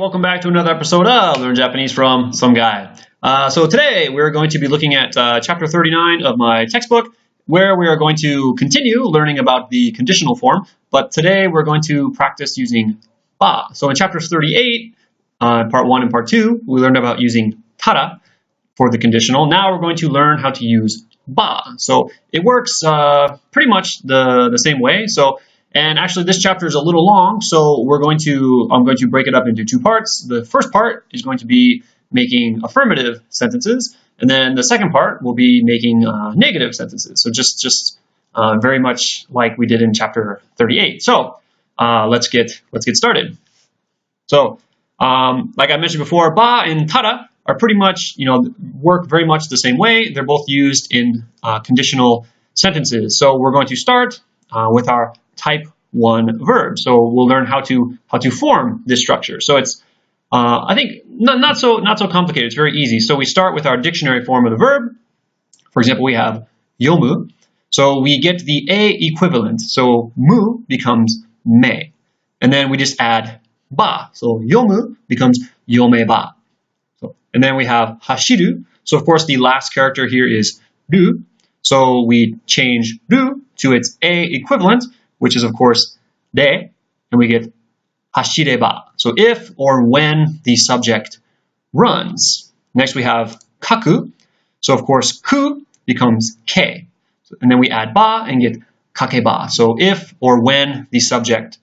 welcome back to another episode of Learn Japanese from Some Guy. So today we're going to be looking at chapter 39 of my textbook, where we are going to continue learning about the conditional form, but today we're going to practice using ba. So in chapters 38, part 1 and part 2, we learned about using tara for the conditional. Now we're going to learn how to use ba. So it works pretty much the same way. And actually this chapter is a little long, so I'm going to break it up into two parts. The first part is going to be making affirmative sentences, and then the second part will be making negative sentences. So just very much like we did in chapter 38. So let's get started. So like I mentioned before, ba and tara are pretty much, work very much the same way. They're both used in conditional sentences. So we're going to start with our type 1 verb. So we'll learn how to form this structure. So it's I think not so complicated. It's very easy. So we start with our dictionary form of the verb. For example, we have yomu. So we get the a equivalent. So mu becomes me, and then we just add ba. So yomu becomes yomeba. And then we have hashiru. So of course the last character here is ru. So we change ru to its a equivalent, which is of course de, and we get hashireba. So if or when the subject runs. Next we have kaku. So of course ku becomes ke. And then we add ba and get kakeba. So if or when the subject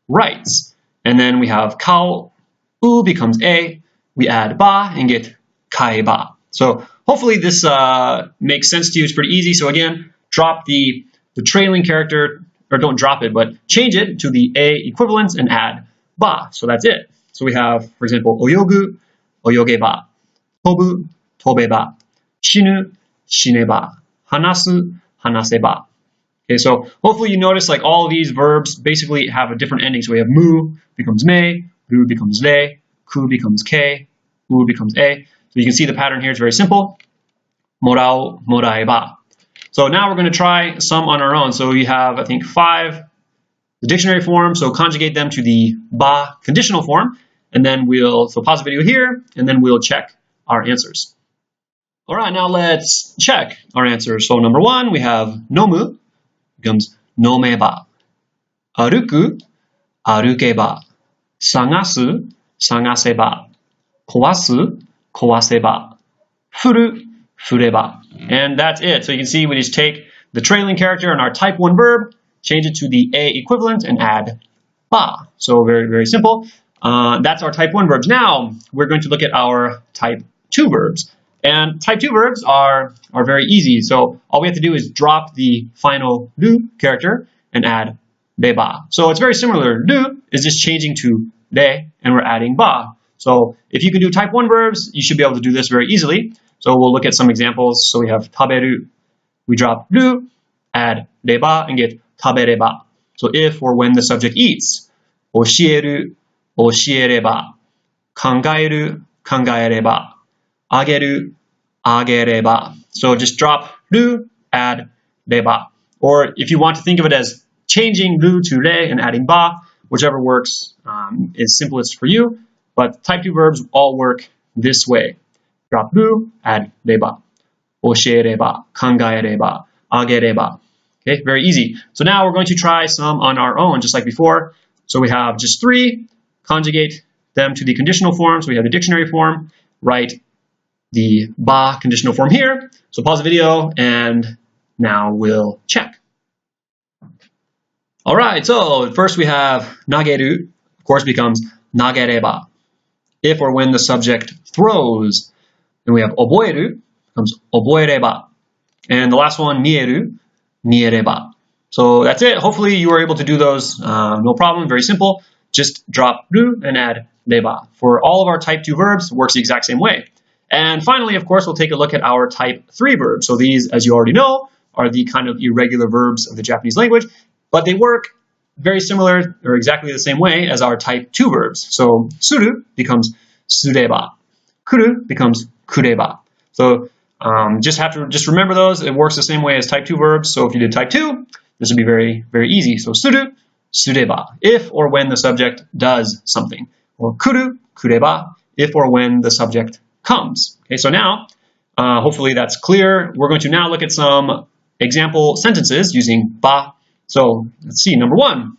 writes. And then we have kao. U becomes a. We add ba and get kaeba. So hopefully this makes sense to you. It's pretty easy. So again, drop the trailing character, or don't drop it, but change it to the a equivalent and add ba. So that's it. So we have, for example, oyogu, oyogeba, tobu, tobeba, shinu, shineba, hanasu, hanaseba. Okay, so hopefully you notice like all of these verbs basically have a different ending. So we have mu becomes me, ru becomes le, ku becomes ke, u becomes a. So you can see the pattern here. It's very simple. Morao, moraeba. So now we're going to try some on our own. So we have, I think, 5 the dictionary form. So conjugate them to the ba conditional form, and then so pause the video here, and then we'll check our answers. All right, now let's check our answers. So number 1, we have nomu becomes nomeba, aruku, arukeba, sangasu, sangaseba, kowasu, kowaseba, furu, fureba. And that's it. So you can see we just take the trailing character in our type 1 verb, change it to the a equivalent, and add ba. So very, very simple. That's our type 1 verbs. Now we're going to look at our type 2 verbs. And type 2 verbs are very easy. So all we have to do is drop the final lu character and add beba. So it's very similar. Lu is just changing to de, and we're adding ba. So if you can do type 1 verbs, you should be able to do this very easily. So we'll look at some examples. So we have taberu. We drop ru, add reba, and get tabereba. So if or when the subject eats. Oshieru, oshiereba. Kangaeru, kangaereba. Ageru, agereba. So just drop ru, add reba. Or if you want to think of it as changing ru to re and adding ba, whichever works is simplest for you. But type 2 verbs all work this way. Drop ru, add reba. Oshiereba, kangaereba, agereba. Okay, very easy. So now we're going to try some on our own, just like before. So we have just 3. Conjugate them to the conditional form. So we have the dictionary form. Write the ba conditional form here. So pause the video, and now we'll check. All right, so first we have nageru, of course, becomes nagereba. If or when the subject throws. Then we have oboeru, becomes oboereba. And the last one, mieru, miereba. So that's it. Hopefully you were able to do those no problem. Very simple. Just drop ru and add reba. For all of our type 2 verbs, it works the exact same way. And finally, of course, we'll take a look at our type 3 verbs. So these, as you already know, are the kind of irregular verbs of the Japanese language, but they work very similar or exactly the same way as our type 2 verbs. So suru becomes sureba. Kuru becomes kureba. So just remember those. It works the same way as type 2 verbs. So if you did type 2, this would be very, very easy. So suru, sureba, if or when the subject does something. Or kuru, kureba, if or when the subject comes. Okay, so now, hopefully that's clear. We're going to now look at some example sentences using ba. So let's see, number 1.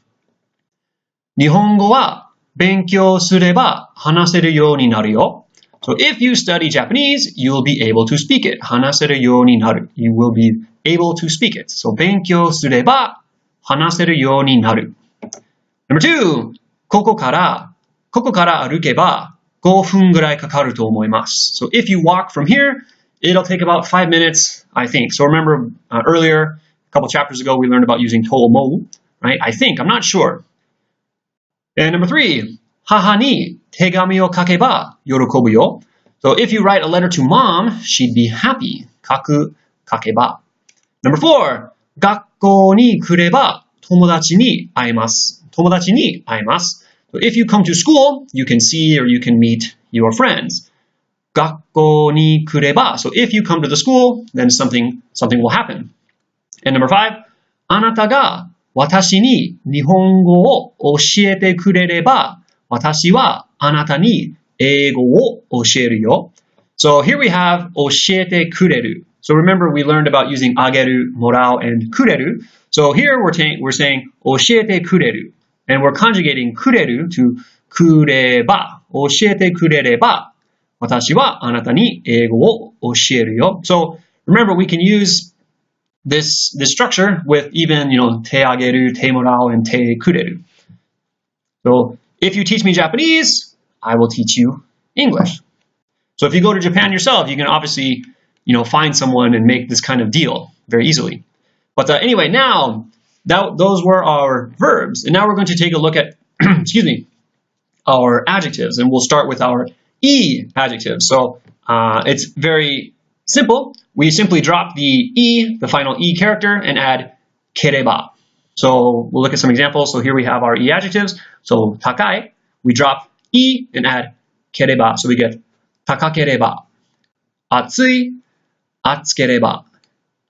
日本語は勉強すれば話せるようになるよ. So if you study Japanese, you'll be able to speak it. 話せるようになる. You will be able to speak it. So 勉強すれば話せるようになる. Number 2. ここから歩けば5分ぐらいかかると思います. So if you walk from here, it'll take about 5 minutes, I think. So remember earlier, a couple chapters ago, we learned about using to omou, right? I think, I'm not sure. And number 3, 母に手紙を書けば喜ぶよ. So if you write a letter to mom, she'd be happy. 書けば. Number 4, 学校に来れば友達に会えます. 友達に会えます. So if you come to school, you can see or you can meet your friends. 学校に来れば. So if you come to the school, then something will happen. And number 5, あなたが私に日本語を教えてくれれば、私はあなたに英語を教えるよ. So here we have 教えてくれる. So remember we learned about using あげる, もらう, and くれる. So here we're saying 教えてくれる. And we're conjugating くれる to くれば. 教えてくれれば、私はあなたに英語を教えるよ. So remember we can use this structure with even, 手あげる, 手もらう, and 手くれる. So if you teach me Japanese, I will teach you English. So if you go to Japan yourself, you can obviously, find someone and make this kind of deal very easily. But anyway, now those were our verbs, and now we're going to take a look at, our adjectives, and we'll start with our E adjectives. So it's very simple. We simply drop the E, the final E character, and add kereba. So we'll look at some examples. So here we have our E adjectives. So takai, we drop E and add kereba. So we get takakereba, atsui, atsukereba,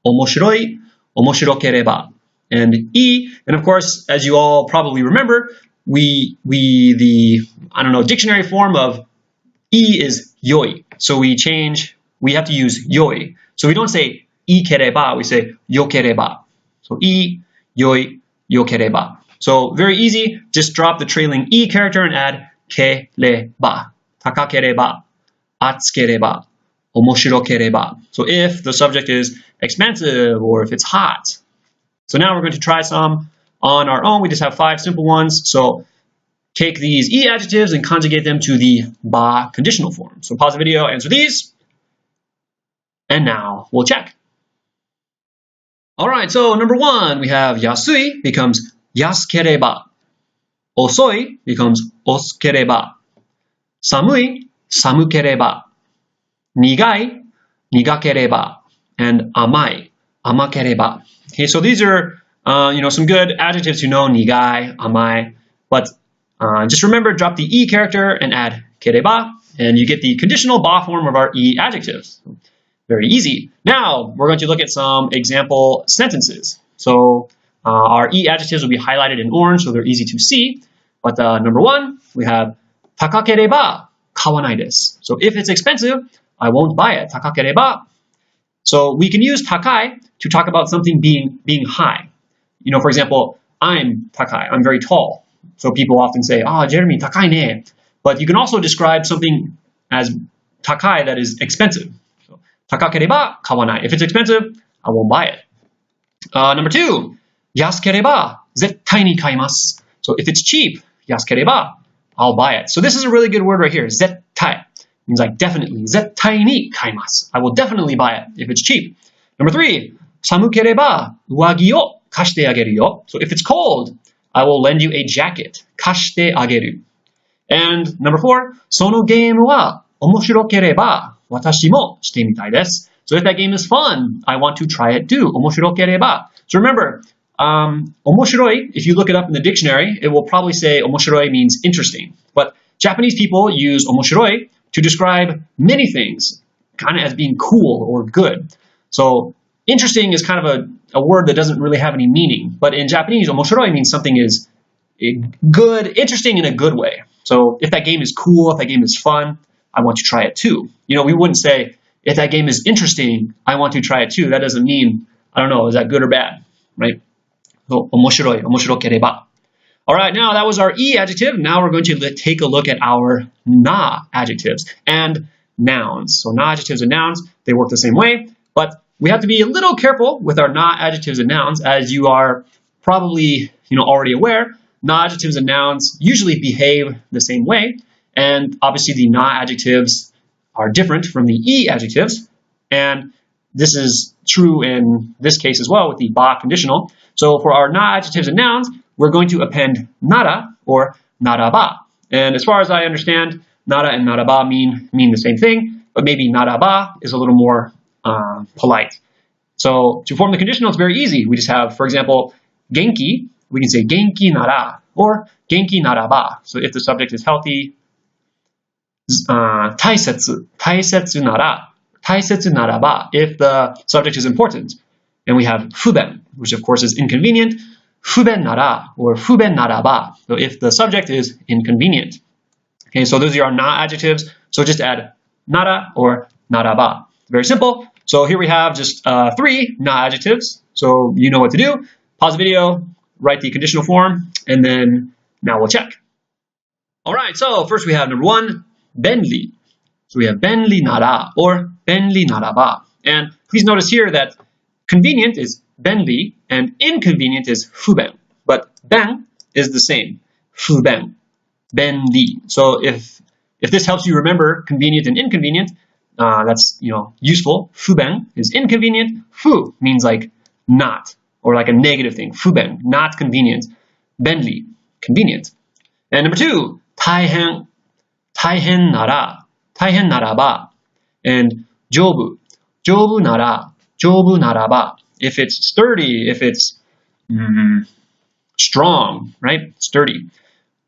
omoshiroi, omoshirokereba. And E, and of course, as you all probably remember, the dictionary form of E is yoi. So we have to use yoi. So we don't say ikereba, we say yokereba. So I, yoi, yokereba. So very easy, just drop the trailing E character and add kereba, takakereba, atsukereba, omoshirokereba. So if the subject is expensive or if it's hot. So now we're going to try some on our own. We just have 5 simple ones. So take these E adjectives and conjugate them to the ba conditional form. So pause the video, answer these. And now we'll check. All right, so number 1, we have yasui becomes yasukereba. Osoi becomes osukereba. Samui, samukereba. Nigai, nigakereba. And amai, amakereba. Okay, so these are, some good adjectives to know, nigai, amai. But just remember, drop the E character and add kereba. And you get the conditional ba form of our E adjectives. Very easy. Now, we're going to look at some example sentences. So our E adjectives will be highlighted in orange, so they're easy to see. But number 1, we have takakereba kawanai desu. So if it's expensive, I won't buy it. Takakereba. So we can use takai to talk about something being high. For example, I'm takai. I'm very tall. So people often say, Jeremy, takai ne. But you can also describe something as takai that is expensive. Takakereba kawanai. If it's expensive, I won't buy it. Number 2, yasukereba zettai ni kaimasu. So if it's cheap, yasukereba, I'll buy it. So this is a really good word right here. Zettai means like definitely. Zettai ni kaimasu. I will definitely buy it if it's cheap. Number 3, samukereba uwagi o kashite ageru yo. So if it's cold, I will lend you a jacket. Kashite ageru. And number 4, sono game wa omoshirokereba watashi mo shite mitai desu. So if that game is fun, I want to try it too. Omoshirokereba. So remember, omoshiroi, if you look it up in the dictionary, it will probably say omoshiroi means interesting. But Japanese people use omoshiroi to describe many things, kind of as being cool or good. So interesting is kind of a word that doesn't really have any meaning. But in Japanese, omoshiroi means something is good, interesting in a good way. So if that game is cool, if that game is fun, I want to try it too. You know, we wouldn't say, if that game is interesting, I want to try it too. That doesn't mean, I don't know, is that good or bad, right? So, 面白い、面白ければ. All right, now that was our E adjective. Now we're going to take a look at our na adjectives and nouns. So na adjectives and nouns, they work the same way, but we have to be a little careful with our na adjectives and nouns, as you are probably already aware. Na adjectives and nouns usually behave the same way, and obviously the na adjectives are different from the E adjectives, and this is true in this case as well with the ba conditional. So for our na adjectives and nouns, we're going to append nara or naraba. And as far as I understand, nara and naraba mean the same thing, but maybe naraba is a little more polite. So to form the conditional, it's very easy. We just have, for example, genki, we can say genki nara or genki naraba. So if the subject is healthy, taisetsu, taisetsu nara, taisetsu naraba, if the subject is important. And we have fuben, which of course is inconvenient, fuben nara or fuben naraba. So if the subject is inconvenient. Okay, so those are our na adjectives. So just add nara or naraba. Very simple. So here we have just 3 na adjectives. So you know what to do. Pause the video, write the conditional form, and then now we'll check. All right, so first we have number 1, benli. So we have benli nara or benli naraba. And please notice here that convenient is benli and inconvenient is fuben. But ben is the same, fuben, benli. So if this helps you remember convenient and inconvenient, that's useful. Fuben is inconvenient. Fu means like not, or like a negative thing. Fuben, not convenient. Benli, convenient. And number 2, taihen, taihen nara, taihen naraba. And jobu, jobu nara, jobu naraba. If it's sturdy, if it's strong, right? Sturdy.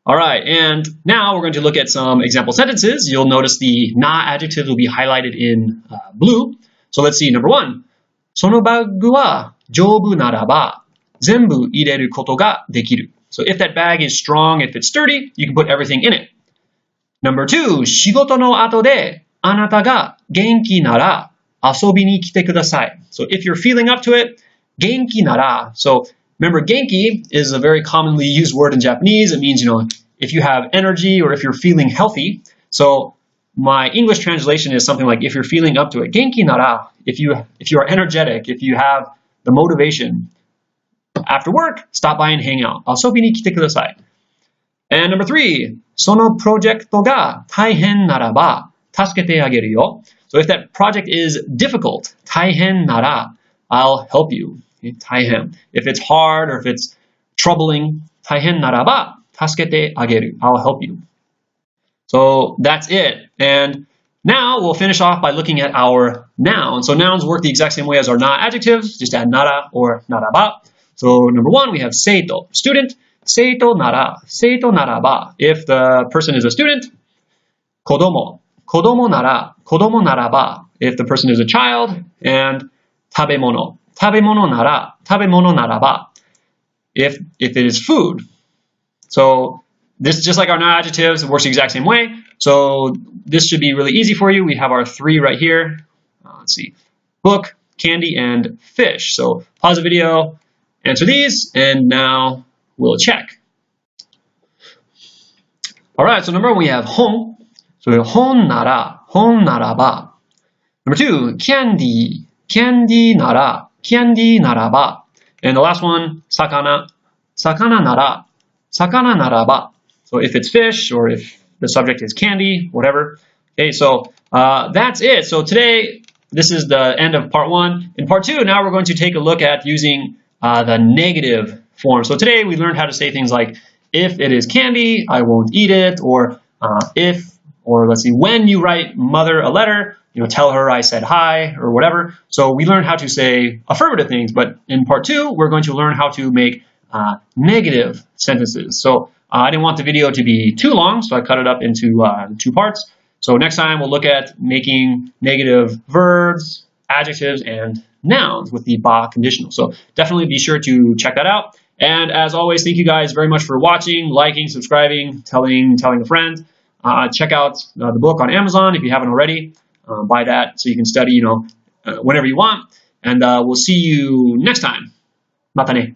All right, and now we're going to look at some example sentences. You'll notice the na adjectives will be highlighted in blue. So let's see, number 1. そのバッグは丈夫ならば全部入れることができる. So if that bag is strong, if it's sturdy, you can put everything in it. Number 2. 仕事の後であなたが元気なら遊びに来てください. So if you're feeling up to it, 元気なら. So remember, genki is a very commonly used word in Japanese. It means, if you have energy or if you're feeling healthy. So my English translation is something like, if you're feeling up to it. Genki nara, if you are energetic, if you have the motivation. After work, stop by and hang out. 遊びに来てください. And number 3, そのプロジェクトが大変ならば助けてあげるよ. So if that project is difficult, 大変なら, I'll help you. Taihen. If it's hard or if it's troubling, 大変ならば助けてあげる. I'll help you. So that's it. And now we'll finish off by looking at our nouns. So nouns work the exact same way as our na adjectives. Just add nara or naraba. So number 1, we have seito, student. Seito nara, seito naraba. If the person is a student, kodomo, kodomo nara, kodomo naraba. If the person is a child, and tabemono, tabemono nara, tabemono naraba. If it is food. So this is just like our na adjectives. It works the exact same way. So this should be really easy for you. We have our 3 right here. Let's see. Book, candy, and fish. So pause the video, answer these, and now we'll check. All right, so number 1, we have hon. So hon nara, hon naraba. Number 2, candy, candy nara, candy naraba. And the last one, sakana, sakana nara, sakana naraba. So if it's fish or if the subject is candy, whatever. Okay, so that's it. So today, this is the end of part 1. In part 2, now we're going to take a look at using the negative form. So today we learned how to say things like, if it is candy, I won't eat it, or let's see, when you write mother a letter, tell her I said hi, or whatever. So we learned how to say affirmative things, but in part 2, we're going to learn how to make negative sentences. So I didn't want the video to be too long, so I cut it up into 2 parts. So next time we'll look at making negative verbs, adjectives, and nouns with the ba conditional. So definitely be sure to check that out. And as always, thank you guys very much for watching, liking, subscribing, telling a friend. Check out the book on Amazon if you haven't already. Buy that so you can study, whenever you want. And we'll see you next time. Mata ne.